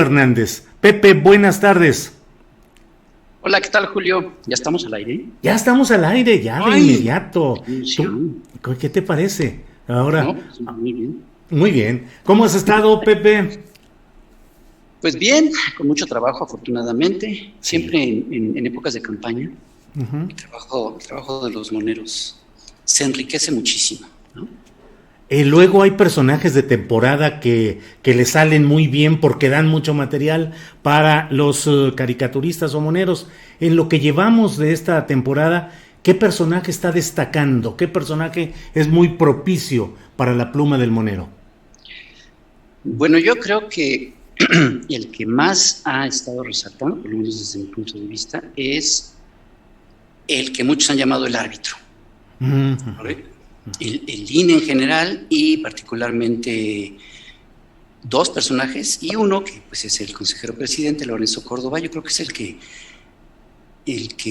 Hernández. Pepe, buenas tardes. Hola, ¿qué tal, Julio? ¿Ya estamos al aire? Ya estamos al aire, ya de inmediato. Emoción. ¿Qué te parece? Ahora, No, pues, muy bien. muy bien. ¿Cómo has estado, Pepe? Pues bien, con mucho trabajo, afortunadamente. Siempre en épocas de campaña, el trabajo de los moneros se enriquece muchísimo, ¿no? Luego hay personajes de temporada que le salen muy bien porque dan mucho material para los caricaturistas o moneros. En lo que llevamos de esta temporada, ¿qué personaje está destacando? ¿Qué personaje es muy propicio para la pluma del monero? Bueno, yo creo que el que más ha estado resaltando, por lo menos desde mi punto de vista, es el que muchos han llamado el árbitro. ¿Vale? El INE en general y particularmente dos personajes y uno que pues es el consejero presidente Lorenzo Córdoba. Yo creo que es el que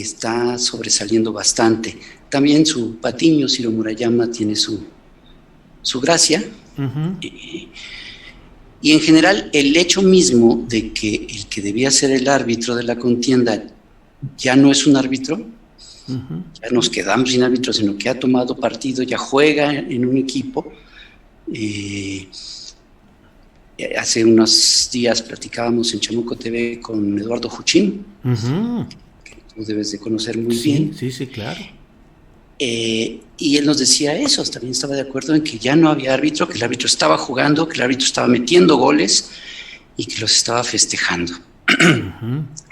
está sobresaliendo bastante. También su patiño Ciro Murayama tiene su gracia. Y en general el hecho mismo de que el que debía ser el árbitro de la contienda ya no es un árbitro. Ya nos quedamos sin árbitro, sino que ha tomado partido, ya juega en un equipo. Hace unos días platicábamos en Chamuco TV con Eduardo Juchín, que tú debes de conocer muy bien. Sí, claro. Y él nos decía eso, también estaba de acuerdo en que ya no había árbitro, que el árbitro estaba jugando, que el árbitro estaba metiendo goles y que los estaba festejando.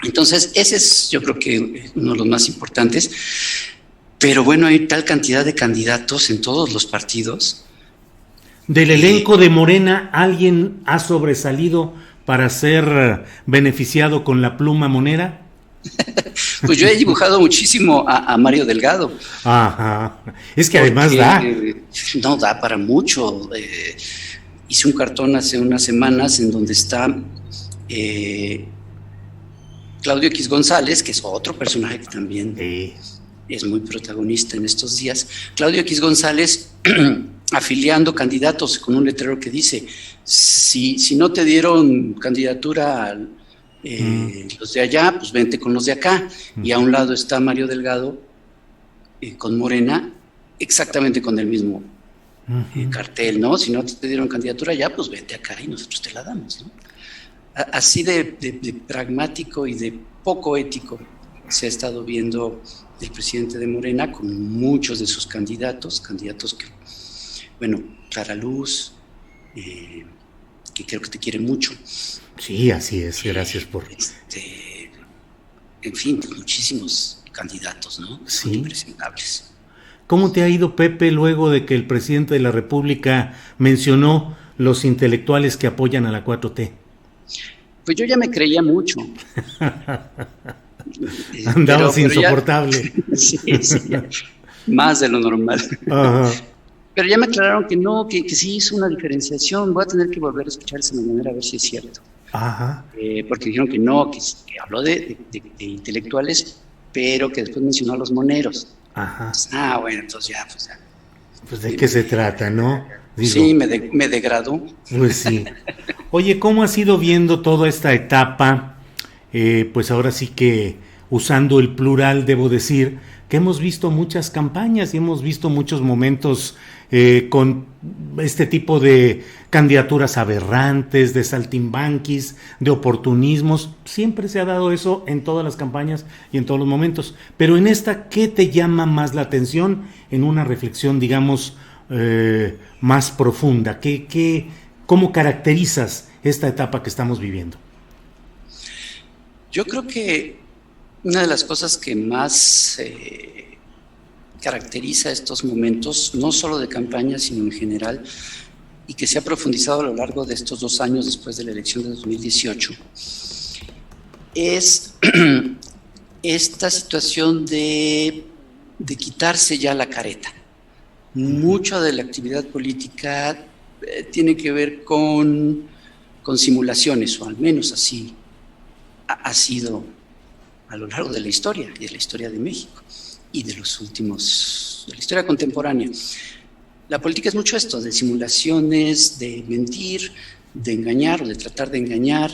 Entonces, ese es, yo creo que uno de los más importantes. Pero bueno, hay tal cantidad de candidatos en todos los partidos. Del elenco de Morena, ¿alguien ha sobresalido para ser beneficiado con la pluma monera? Pues yo he dibujado muchísimo a Mario Delgado. Ajá. Es que además da. No da para mucho. Hice un cartón hace unas semanas en donde está Claudio X González, que es otro personaje que también es muy protagonista en estos días. Claudio X González afiliando candidatos con un letrero que dice, si no te dieron candidatura los de allá, pues vente con los de acá. Y a un lado está Mario Delgado con Morena, exactamente con el mismo cartel, ¿no? Si no te dieron candidatura allá, pues vente acá y nosotros te la damos, ¿no? Así de pragmático y de poco ético se ha estado viendo el presidente de Morena con muchos de sus candidatos que, bueno, Clara Luz, que creo que te quiere mucho. Sí, así es, gracias por... En fin, pues muchísimos candidatos, ¿no? Sí. Son impresentables. ¿Cómo te ha ido, Pepe, luego de que el presidente de la República mencionó los intelectuales que apoyan a la 4T? Pues yo ya me creía mucho. Andabas insoportable. Sí, ya, más de lo normal. Ajá. Pero ya me aclararon que no, que sí hizo una diferenciación. Voy a tener que volver a escuchar esa mañana a ver si es cierto. Ajá. Porque dijeron que no, que habló de intelectuales, pero que después mencionó a los moneros. Ajá. Bueno, entonces ya. Pues de qué se trata, ¿no? Digo, sí, me degradó. Pues sí. Oye, ¿cómo has ido viendo toda esta etapa? Pues ahora sí que usando el plural debo decir que hemos visto muchas campañas y hemos visto muchos momentos con este tipo de candidaturas aberrantes, de saltimbanquis, de oportunismos. Siempre se ha dado eso en todas las campañas y en todos los momentos. Pero en esta, ¿qué te llama más la atención en una reflexión, digamos, más profunda? ¿Cómo caracterizas esta etapa que estamos viviendo? Yo creo que una de las cosas que más caracteriza estos momentos, no solo de campaña, sino en general, y que se ha profundizado a lo largo de estos 2 años después de la elección de 2018, es esta situación de quitarse ya la careta. Mucha de la actividad política tiene que ver con simulaciones, o al menos así ha sido a lo largo de la historia, y de la historia de México, y de la historia contemporánea. La política es mucho esto, de simulaciones, de mentir, de engañar o de tratar de engañar,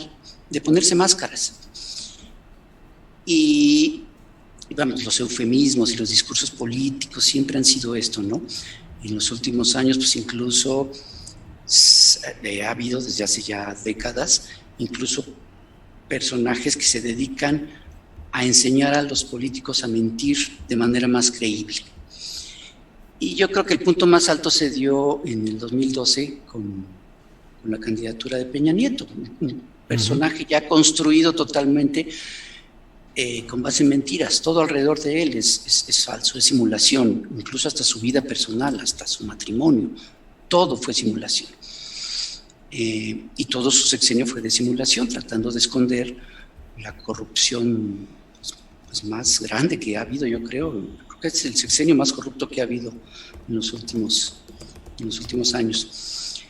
ponerse máscaras. Y vamos, los eufemismos y los discursos políticos siempre han sido esto, ¿no? En los últimos años, pues incluso ha habido desde hace ya décadas, incluso personajes que se dedican a enseñar a los políticos a mentir de manera más creíble. Y yo creo que el punto más alto se dio en el 2012 con la candidatura de Peña Nieto, un personaje ya construido totalmente con base en mentiras. Todo alrededor de él es falso, es simulación, incluso hasta su vida personal, hasta su matrimonio, todo fue simulación. Y todo su sexenio fue de simulación, tratando de esconder la corrupción pues, más grande que ha habido, yo creo que es el sexenio más corrupto que ha habido en los últimos años.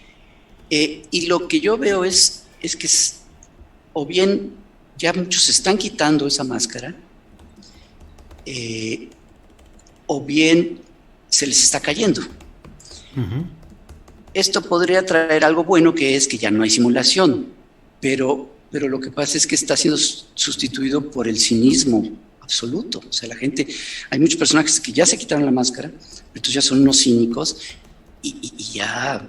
Y lo que yo veo es que o bien ya muchos están quitando esa máscara, o bien se les está cayendo. Uh-huh. Esto podría traer algo bueno, que es que ya no hay simulación, pero lo que pasa es que está siendo sustituido por el cinismo absoluto. O sea, la gente, hay muchos personajes que ya se quitaron la máscara, entonces ya son unos cínicos y ya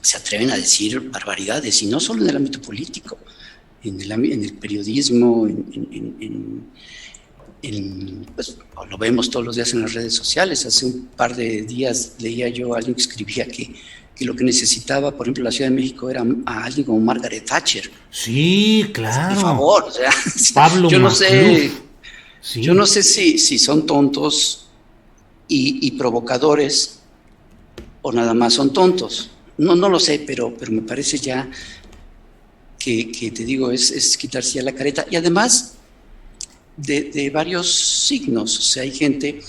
se atreven a decir barbaridades, y no solo en el ámbito político, en el periodismo, pues, lo vemos todos los días en las redes sociales. Hace un par de días leía yo a alguien que escribía que lo que necesitaba, por ejemplo, la Ciudad de México era a alguien como Margaret Thatcher. Sí, claro. Por favor, o sea, Pablo yo no sé, sí. Yo no sé si son tontos y provocadores o nada más son tontos. No lo sé, pero me parece ya que te digo, es quitarse ya la careta. Y además de varios signos. O sea, hay gente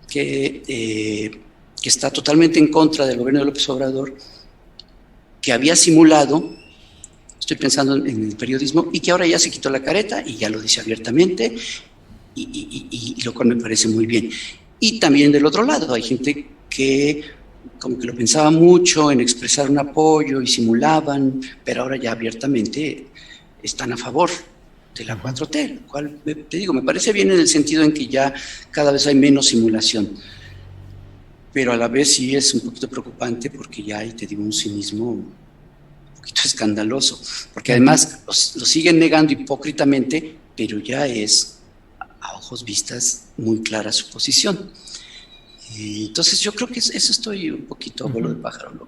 que está totalmente en contra del gobierno de López Obrador, que había simulado, estoy pensando en el periodismo, y que ahora ya se quitó la careta y ya lo dice abiertamente, y lo cual me parece muy bien. Y también del otro lado, hay gente que como que lo pensaba mucho en expresar un apoyo y simulaban, pero ahora ya abiertamente están a favor de la 4T, lo cual, te digo, me parece bien en el sentido en que ya cada vez hay menos simulación, pero a la vez sí es un poquito preocupante porque ya hay, te digo, un cinismo un poquito escandaloso, porque además lo siguen negando hipócritamente, pero ya es a ojos vistas muy clara su posición. Entonces yo creo que eso estoy un poquito a vuelo de pájaro,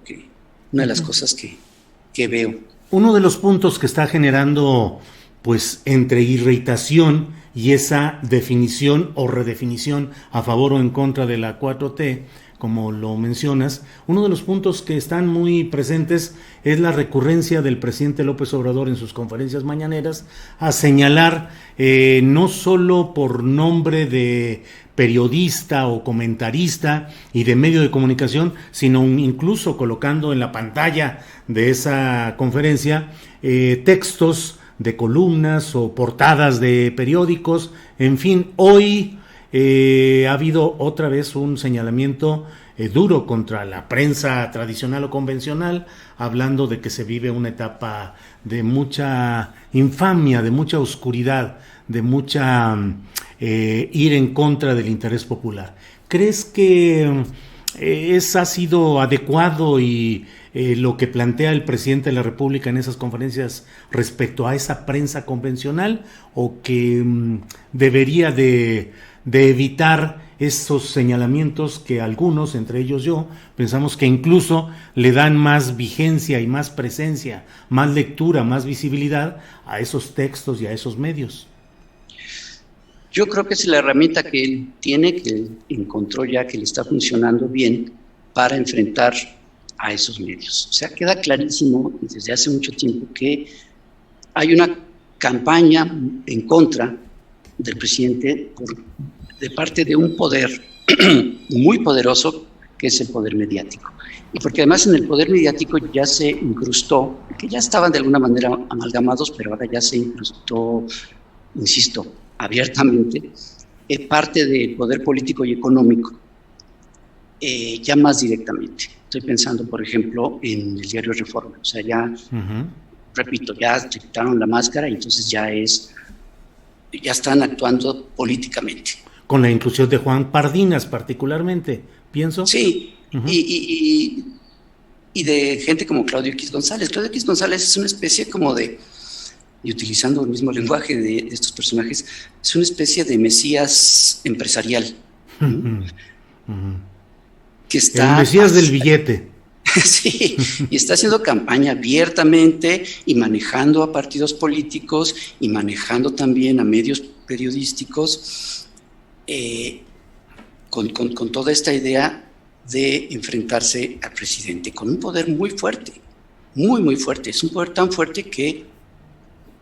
una de las cosas que veo. Uno de los puntos que está generando pues entre irritación y esa definición o redefinición a favor o en contra de la 4T, como lo mencionas, uno de los puntos que están muy presentes es la recurrencia del presidente López Obrador en sus conferencias mañaneras a señalar, no solo por nombre de periodista o comentarista y de medio de comunicación, sino incluso colocando en la pantalla de esa conferencia textos de columnas o portadas de periódicos. En fin, hoy ha habido otra vez un señalamiento duro contra la prensa tradicional o convencional, hablando de que se vive una etapa de mucha infamia, de mucha oscuridad, de mucha ir en contra del interés popular. ¿Crees que ha sido adecuado y lo que plantea el presidente de la República en esas conferencias respecto a esa prensa convencional, o que debería de evitar esos señalamientos que algunos, entre ellos yo, pensamos que incluso le dan más vigencia y más presencia, más lectura, más visibilidad a esos textos y a esos medios? Yo creo que es la herramienta que él tiene, que encontró ya que le está funcionando bien para enfrentar a esos medios. O sea, queda clarísimo desde hace mucho tiempo que hay una campaña en contra del presidente de parte de un poder muy poderoso, que es el poder mediático. Y porque además en el poder mediático ya se incrustó, que ya estaban de alguna manera amalgamados, pero ahora ya se incrustó, insisto, abiertamente, parte del poder político y económico, ya más directamente. Estoy pensando, por ejemplo, en el diario Reforma. O sea, ya repito, ya se quitaron la máscara y entonces ya están actuando políticamente. Con la inclusión de Juan Pardinas particularmente, pienso. Sí, y de gente como Claudio X González. Claudio X González es una especie como de, y utilizando el mismo lenguaje de estos personajes, es una especie de mesías empresarial. Que está el mesías del billete. Sí, y está haciendo campaña abiertamente y manejando a partidos políticos y manejando también a medios periodísticos con toda esta idea de enfrentarse al presidente, con un poder muy fuerte, muy, muy fuerte. Es un poder tan fuerte que,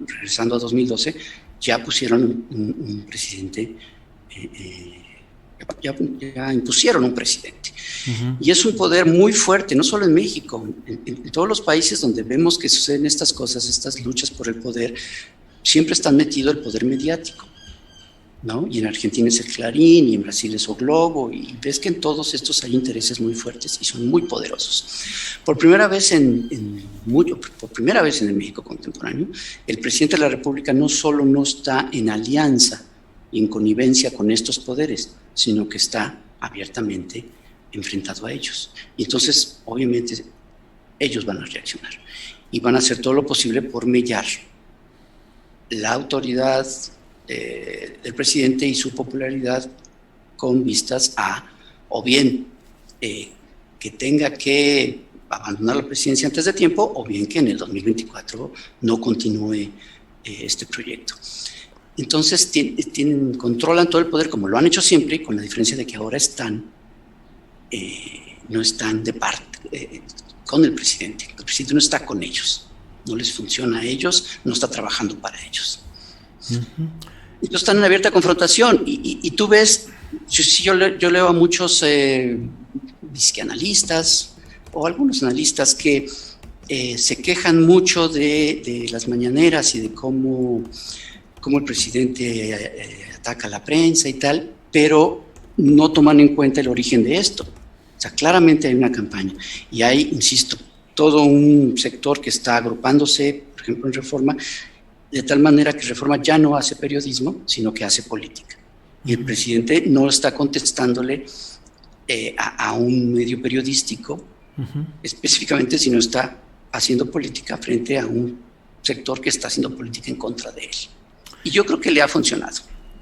regresando a 2012, ya pusieron un presidente, ya impusieron un presidente. Y es un poder muy fuerte, no solo en México, en todos los países donde vemos que suceden estas cosas, estas luchas por el poder, siempre está metido el poder mediático, ¿no? Y en Argentina es el Clarín, y en Brasil es O Globo, y ves que en todos estos hay intereses muy fuertes y son muy poderosos. Por primera vez en el México contemporáneo, el presidente de la República no solo no está en alianza y en connivencia con estos poderes, sino que está abiertamente enfrentado a ellos. Y entonces, obviamente, ellos van a reaccionar y van a hacer todo lo posible por mellar la autoridad del presidente y su popularidad con vistas a, o bien, que tenga que abandonar la presidencia antes de tiempo, o bien que en el 2024 no continúe este proyecto. Entonces, controlan todo el poder como lo han hecho siempre, con la diferencia de que ahora no están de parte con el presidente. El presidente no está con ellos, no les funciona a ellos, no está trabajando para ellos. Entonces están en abierta confrontación y tú ves, yo leo a muchos disqueanalistas o algunos analistas que se quejan mucho de las mañaneras y de cómo el presidente ataca a la prensa y tal, pero no toman en cuenta el origen de esto. O sea, claramente hay una campaña y hay, insisto, todo un sector que está agrupándose, por ejemplo, en Reforma, de tal manera que Reforma ya no hace periodismo, sino que hace política. Y el presidente no está contestándole a un medio periodístico, específicamente, sino está haciendo política frente a un sector que está haciendo política en contra de él. Y yo creo que le ha funcionado.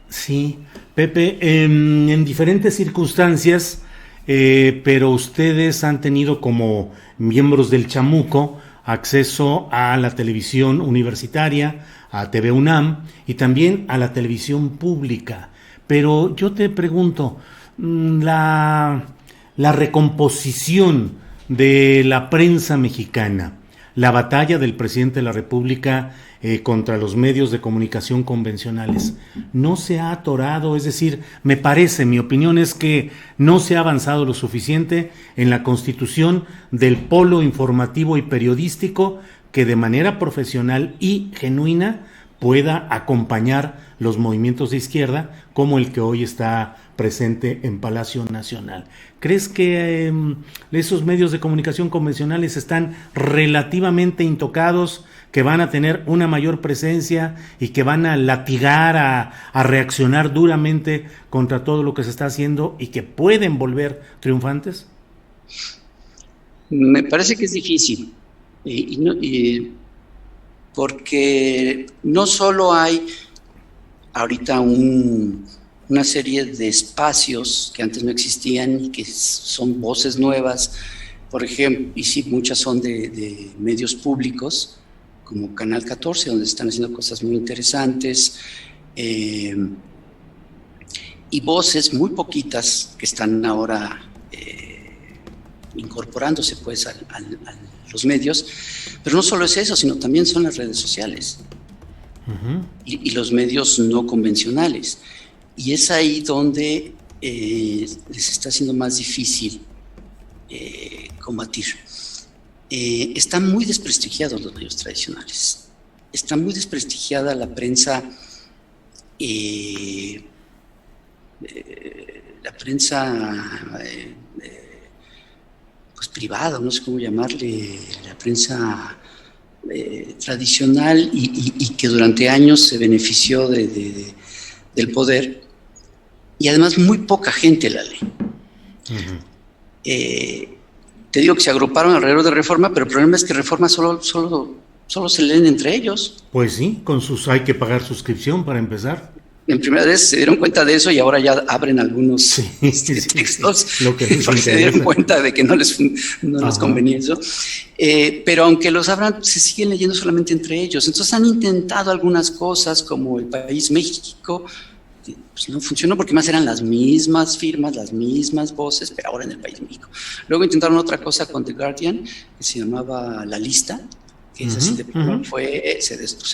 Sí, Pepe, en diferentes circunstancias, pero ustedes han tenido como miembros del Chamuco acceso a la televisión universitaria, a TV UNAM y también a la televisión pública. Pero yo te pregunto, la recomposición de la prensa mexicana, la batalla del presidente de la República contra los medios de comunicación convencionales, ¿no se ha atorado? Es decir, me parece, mi opinión es que no se ha avanzado lo suficiente en la constitución del polo informativo y periodístico que de manera profesional y genuina pueda acompañar los movimientos de izquierda como el que hoy está presente en Palacio Nacional. ¿Crees que esos medios de comunicación convencionales están relativamente intocados, que van a tener una mayor presencia y que van a latigar, a reaccionar duramente contra todo lo que se está haciendo y que pueden volver triunfantes? Me parece que es difícil, porque no solo hay ahorita una serie de espacios que antes no existían y que son voces nuevas, por ejemplo, y sí, muchas son de medios públicos, como Canal 14, donde están haciendo cosas muy interesantes, y voces muy poquitas que están ahora incorporándose pues a los medios, pero no solo es eso, sino también son las redes sociales y los medios no convencionales, y es ahí donde les está siendo más difícil combatir. Están muy desprestigiados los medios tradicionales, está muy desprestigiada la prensa, pues privada, no sé cómo llamarle, la prensa tradicional y que durante años se benefició del poder, y además muy poca gente la lee. Uh-huh. Te digo que se agruparon alrededor de Reforma, pero el problema es que Reforma solo se leen entre ellos. Pues sí, hay que pagar suscripción para empezar. En primera vez se dieron cuenta de eso y ahora ya abren algunos textos lo que porque se dieron cuenta de que no les convenía eso. Pero aunque los abran, se siguen leyendo solamente entre ellos. Entonces han intentado algunas cosas como El País México, pues no funcionó porque más eran las mismas firmas, las mismas voces, pero ahora en El País México. Luego intentaron otra cosa con The Guardian que se llamaba La Lista, que es así de plano,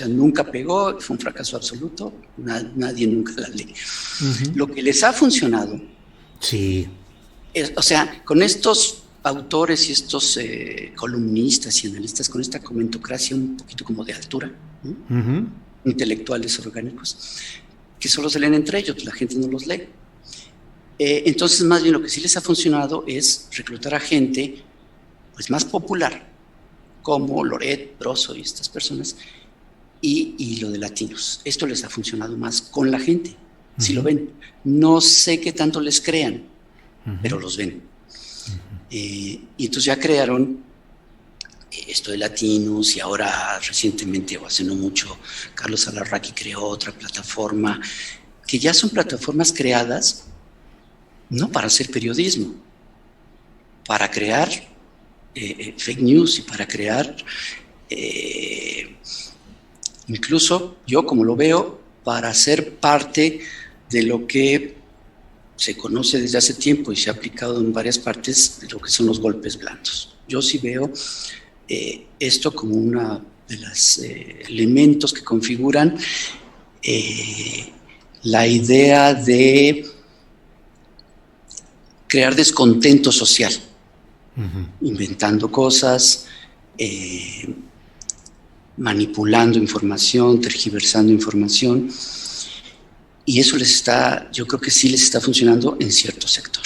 nunca pegó, fue un fracaso absoluto, nadie nunca la lee. Uh-huh. Lo que les ha funcionado, sí, con estos autores y estos columnistas y analistas, con esta comentocracia un poquito como de altura, ¿no? Uh-huh. Intelectuales orgánicos, que solo se leen entre ellos, la gente no los lee. Entonces, más bien lo que sí les ha funcionado es reclutar a gente pues más popular, como Loret, Broso y estas personas, y lo de Latinos. Esto les ha funcionado más con la gente, uh-huh. Si lo ven. No sé qué tanto les crean, uh-huh. Pero los ven. Uh-huh. Y entonces ya crearon esto de Latinos, y ahora recientemente, o hace no mucho, Carlos Alarraqui creó otra plataforma, que ya son plataformas creadas no para hacer periodismo, para crear fake news y para crear, incluso yo como lo veo, para ser parte de lo que se conoce desde hace tiempo y se ha aplicado en varias partes, de lo que son los golpes blandos. Yo sí veo esto como uno de los elementos que configuran la idea de crear descontento social. Uh-huh. Inventando cosas, manipulando información, tergiversando información, y eso yo creo que sí les está funcionando en cierto sector.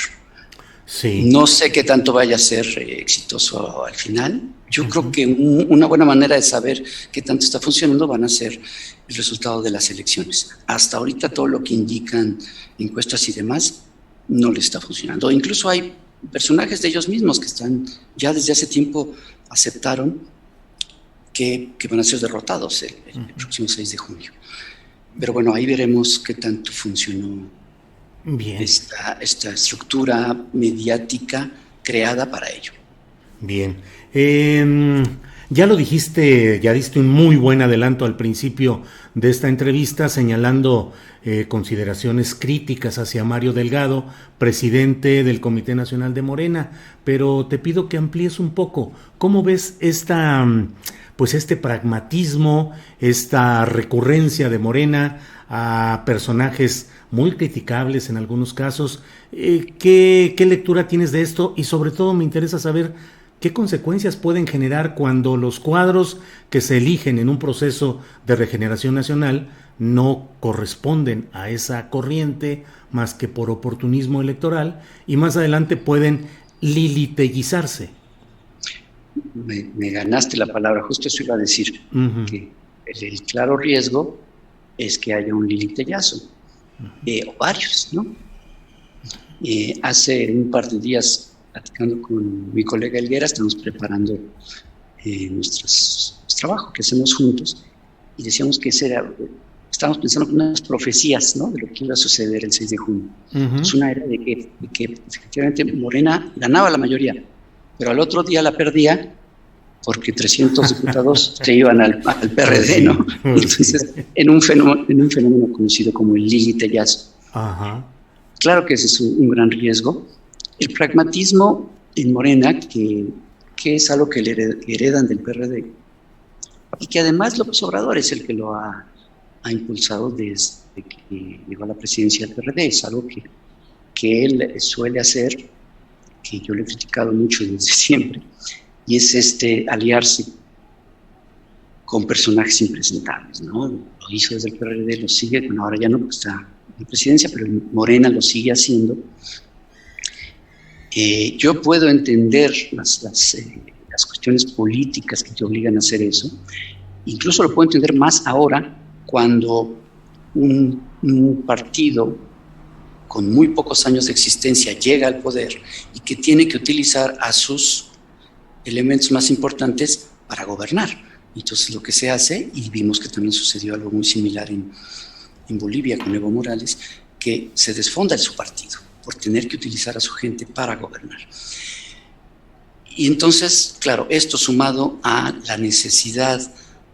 Sí. No sé qué tanto vaya a ser exitoso al final. Yo uh-huh. Creo que una buena manera de saber qué tanto está funcionando van a ser el resultado de las elecciones. Hasta ahorita todo lo que indican encuestas y demás no les está funcionando. Incluso hay personajes de ellos mismos que están ya desde hace tiempo aceptaron que van a ser derrotados el próximo 6 de junio. Pero bueno, ahí veremos qué tanto funcionó. Bien. Esta estructura mediática creada para ello. Bien. Ya lo dijiste, ya diste un muy buen adelanto al principio de esta entrevista, señalando consideraciones críticas hacia Mario Delgado, presidente del Comité Nacional de Morena, pero te pido que amplíes un poco. ¿Cómo ves este pragmatismo, esta recurrencia de Morena a personajes muy criticables en algunos casos? ¿Qué lectura tienes de esto? Y sobre todo me interesa saber qué consecuencias pueden generar cuando los cuadros que se eligen en un proceso de regeneración nacional no corresponden a esa corriente más que por oportunismo electoral y más adelante pueden liliteguizarse. Me ganaste la palabra, justo eso iba a decir, uh-huh. Que el claro riesgo es que haya un lilitellazo, uh-huh. O varios, ¿no? Hace un par de días, platicando con mi colega Helguera, estamos preparando nuestro trabajo que hacemos juntos, y decíamos que estábamos pensando en unas profecías, ¿no?, de lo que iba a suceder el 6 de junio. Uh-huh. Es una era de que efectivamente Morena ganaba la mayoría, pero al otro día la perdía porque 300 diputados se iban al PRD, ¿no? Entonces, en un fenómeno conocido como el lilitellazo. Uh-huh. Claro que ese es un gran riesgo. El pragmatismo en Morena, que es algo que le heredan del PRD, y que además López Obrador es el que lo ha impulsado desde que llegó a la presidencia del PRD, es algo que él suele hacer, que yo le he criticado mucho desde siempre, y es aliarse con personajes impresentables, ¿no? Lo hizo desde el PRD, lo sigue, bueno, ahora ya no, porque está en presidencia, pero Morena lo sigue haciendo. Yo puedo entender las las cuestiones políticas que te obligan a hacer eso. Incluso lo puedo entender más ahora cuando un partido con muy pocos años de existencia llega al poder y que tiene que utilizar a sus elementos más importantes para gobernar. Entonces lo que se hace, y vimos que también sucedió algo muy similar en Bolivia con Evo Morales, que se desfonda de su partido por tener que utilizar a su gente para gobernar. Y entonces, claro, esto sumado a la necesidad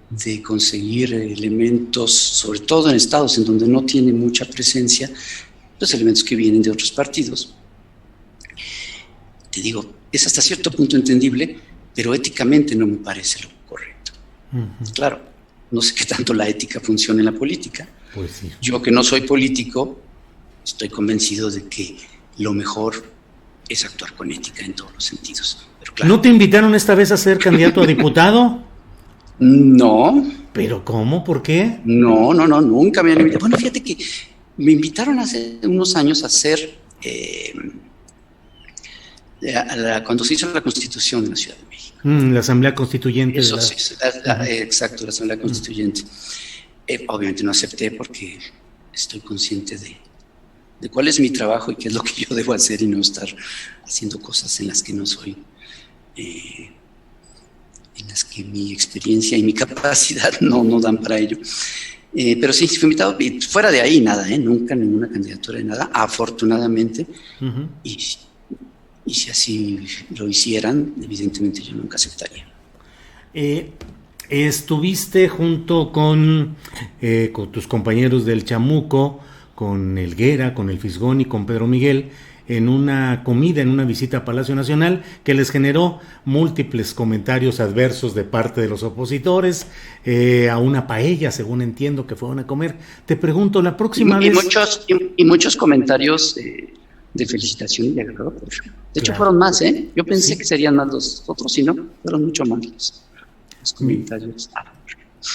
de conseguir elementos, sobre todo en estados en donde no tiene mucha presencia, los elementos que vienen de otros partidos. Te digo, es hasta cierto punto entendible, pero éticamente no me parece lo correcto. Claro, no sé qué tanto la ética funciona en la política. Pues sí. Yo, que no soy político, estoy convencido de que lo mejor es actuar con ética en todos los sentidos. Pero claro, ¿no te invitaron esta vez a ser candidato a diputado? No. ¿Pero cómo? ¿Por qué? No, nunca me han invitado. Bueno, fíjate que me invitaron hace unos años a hacer, cuando se hizo la Constitución de la Ciudad de México. La Asamblea Constituyente. Eso sí, exacto, la Asamblea Constituyente. Obviamente no acepté porque estoy consciente de cuál es mi trabajo y qué es lo que yo debo hacer y no estar haciendo cosas en las que no soy, en las que mi experiencia y mi capacidad no dan para ello. Pero sí, fui invitado, y fuera de ahí nada, nunca ninguna candidatura de nada, afortunadamente. Y si así lo hicieran, evidentemente yo nunca aceptaría. Estuviste junto con tus compañeros del Chamuco, con Helguera, con el Fisgón y con Pedro Miguel, en una comida, en una visita a Palacio Nacional, que les generó múltiples comentarios adversos de parte de los opositores, a una paella, según entiendo, que fueron a comer. Te pregunto, la próxima vez... Muchos comentarios de felicitación y de agrado. De hecho, fueron más, Yo pensé que serían más los otros, y no, fueron mucho más los comentarios.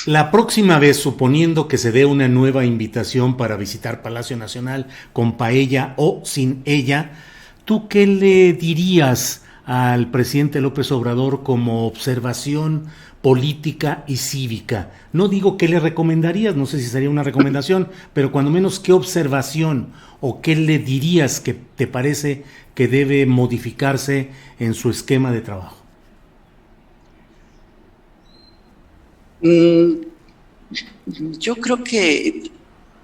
La próxima vez, suponiendo que se dé una nueva invitación para visitar Palacio Nacional con paella o sin ella, ¿tú qué le dirías al presidente López Obrador como observación política y cívica? No digo qué le recomendarías, no sé si sería una recomendación, pero cuando menos qué observación o qué le dirías que te parece que debe modificarse en su esquema de trabajo. Yo creo que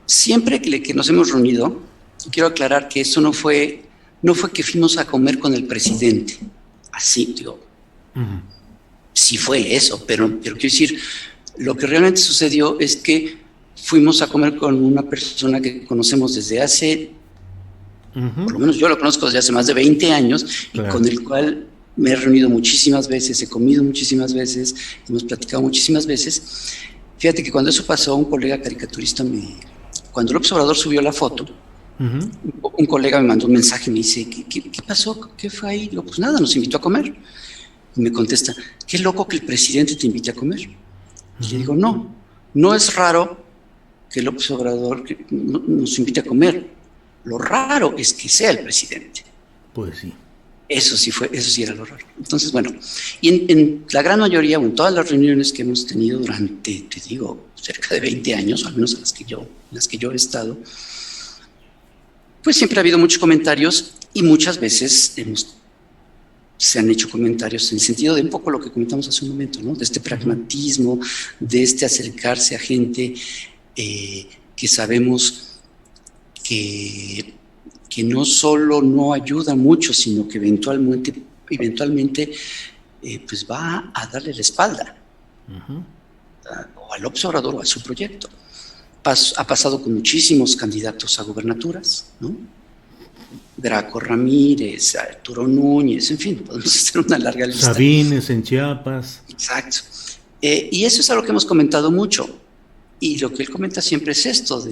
siempre que nos hemos reunido, quiero aclarar que eso no fue que fuimos a comer con el presidente, así, digo, sí fue eso, pero quiero decir, lo que realmente sucedió es que fuimos a comer con una persona que conocemos desde hace, por lo menos yo lo conozco desde hace más de 20 años, claro, y con el cual me he reunido muchísimas veces, he comido muchísimas veces, hemos platicado muchísimas veces. Fíjate que cuando eso pasó, un colega caricaturista cuando López Obrador subió la foto, un colega me mandó un mensaje y me dice, ¿qué pasó? ¿Qué fue ahí? Digo, pues nada, nos invitó a comer. Y me contesta, qué loco que el presidente te invite a comer. Y le digo, no es raro que López Obrador nos invite a comer. Lo raro es que sea el presidente. Pues sí. Eso sí era lo raro. Entonces, bueno, y en la gran mayoría, o en todas las reuniones que hemos tenido durante, te digo, cerca de 20 años, al menos en las que yo he estado, pues siempre ha habido muchos comentarios y muchas veces se han hecho comentarios en el sentido de un poco lo que comentamos hace un momento, ¿no? De este pragmatismo, de este acercarse a gente que sabemos que no solo no ayuda mucho, sino que eventualmente pues va a darle la espalda o al López Obrador o a su proyecto. Ha pasado con muchísimos candidatos a gubernaturas, ¿no? Graco Ramírez, Arturo Núñez, en fin, podemos hacer una larga lista. Sabines en Chiapas. Exacto. Y eso es algo que hemos comentado mucho. Y lo que él comenta siempre es esto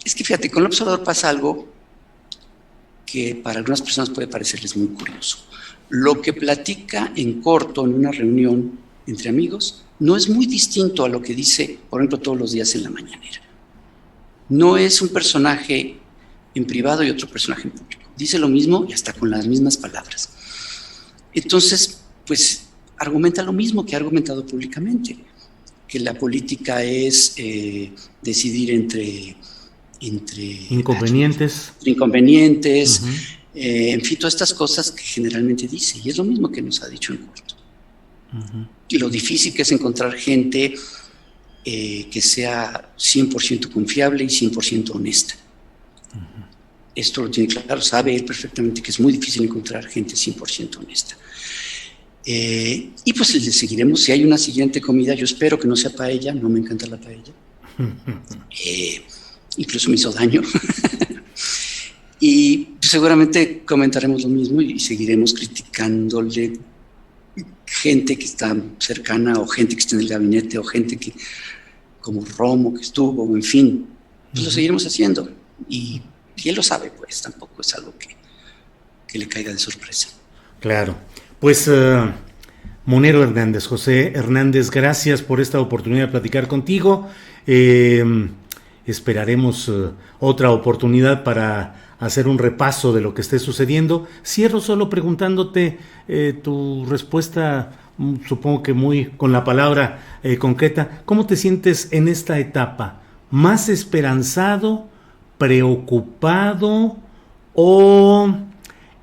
es que fíjate, con López Obrador pasa algo que para algunas personas puede parecerles muy curioso. Lo que platica en corto en una reunión entre amigos no es muy distinto a lo que dice, por ejemplo, todos los días en la mañanera. No es un personaje en privado y otro personaje en público. Dice lo mismo y hasta con las mismas palabras. Entonces, pues argumenta lo mismo que ha argumentado públicamente, que la política es decidir entre inconvenientes, uh-huh. En fin, todas estas cosas que generalmente dice, y es lo mismo que nos ha dicho en corto. Uh-huh. Y lo difícil que es encontrar gente que sea 100% confiable y 100% honesta. Uh-huh. Esto lo tiene claro, sabe él perfectamente que es muy difícil encontrar gente 100% honesta. Y pues le seguiremos. Si hay una siguiente comida, yo espero que no sea paella, no me encanta la paella. Incluso me hizo daño. Y pues, seguramente comentaremos lo mismo y seguiremos criticándole gente que está cercana o gente que está en el gabinete o gente que, como Romo, que estuvo, en fin, pues lo seguiremos haciendo. Y él lo sabe, pues tampoco es algo que le caiga de sorpresa. Claro. Pues Munero Hernández, José Hernández, gracias por esta oportunidad de platicar contigo. Esperaremos otra oportunidad para hacer un repaso de lo que esté sucediendo. Cierro solo preguntándote tu respuesta, supongo que muy con la palabra concreta. ¿Cómo te sientes en esta etapa? ¿Más esperanzado, preocupado o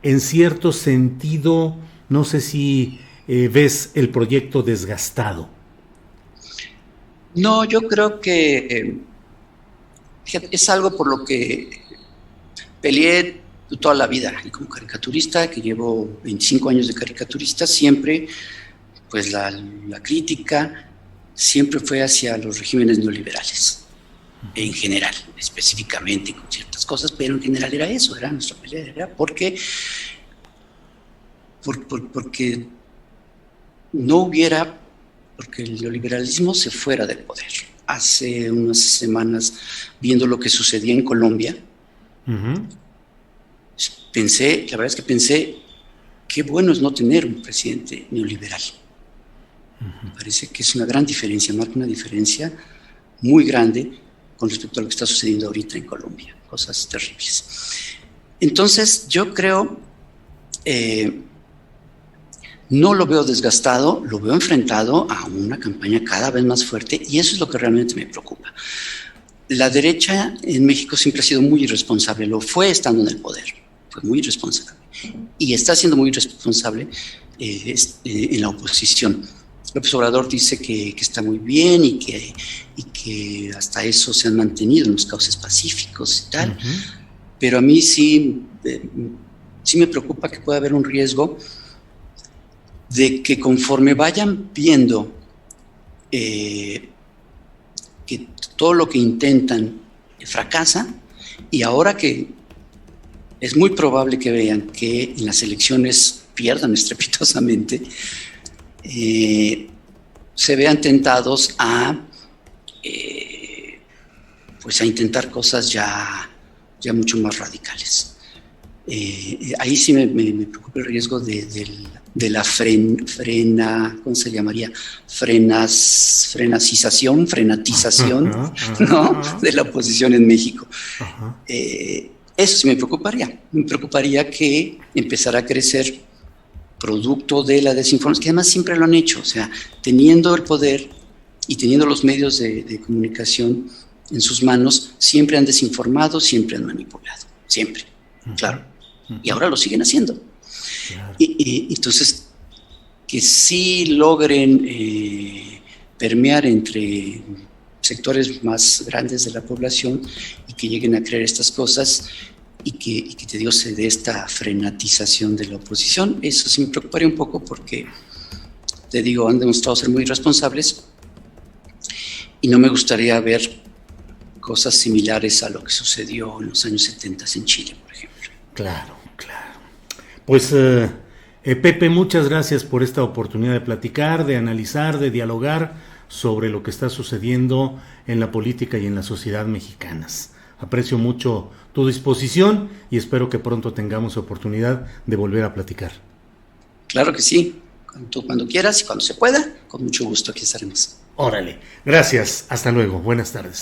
en cierto sentido, no sé si ves el proyecto desgastado? No, yo creo que es algo por lo que peleé toda la vida, y como caricaturista, que llevo 25 años de caricaturista, siempre, pues la crítica siempre fue hacia los regímenes neoliberales, en general, específicamente con ciertas cosas, pero en general era eso, era nuestra pelea, era porque no hubiera, porque el neoliberalismo se fuera del poder. Hace unas semanas, viendo lo que sucedía en Colombia, uh-huh. La verdad es que pensé, qué bueno es no tener un presidente neoliberal. Uh-huh. Me parece que es una gran diferencia, marca una diferencia muy grande con respecto a lo que está sucediendo ahorita en Colombia, cosas terribles. Entonces, yo creo, no lo veo desgastado, lo veo enfrentado a una campaña cada vez más fuerte, y eso es lo que realmente me preocupa. La derecha en México siempre ha sido muy irresponsable, lo fue estando en el poder, fue muy irresponsable, y está siendo muy irresponsable en la oposición. López Obrador dice que está muy bien y que hasta eso se han mantenido en los cauces pacíficos y tal, uh-huh. Pero a mí sí me preocupa que pueda haber un riesgo de que conforme vayan viendo que todo lo que intentan fracasa, y ahora que es muy probable que vean que en las elecciones pierdan estrepitosamente, se vean tentados a intentar cosas ya mucho más radicales. Ahí sí me preocupa el riesgo de la ¿cómo se llamaría? Frenatización, ¿no? De la oposición en México. Eso sí me preocuparía que empezara a crecer producto de la desinformación, que además siempre lo han hecho, o sea, teniendo el poder y teniendo los medios de comunicación en sus manos, siempre han desinformado, siempre han manipulado, siempre, claro, y ahora lo siguen haciendo. Claro. Y entonces, que sí logren permear entre sectores más grandes de la población y que lleguen a creer estas cosas y que te digo, se dé esta frenatización de la oposición. Eso sí me preocuparía un poco porque, te digo, han demostrado ser muy responsables y no me gustaría ver cosas similares a lo que sucedió en los años 70 en Chile, por ejemplo. Claro. Pues Pepe, muchas gracias por esta oportunidad de platicar, de analizar, de dialogar sobre lo que está sucediendo en la política y en la sociedad mexicanas. Aprecio mucho tu disposición y espero que pronto tengamos oportunidad de volver a platicar. Claro que sí, cuando quieras y cuando se pueda, con mucho gusto aquí estaremos. Órale, gracias, hasta luego, buenas tardes.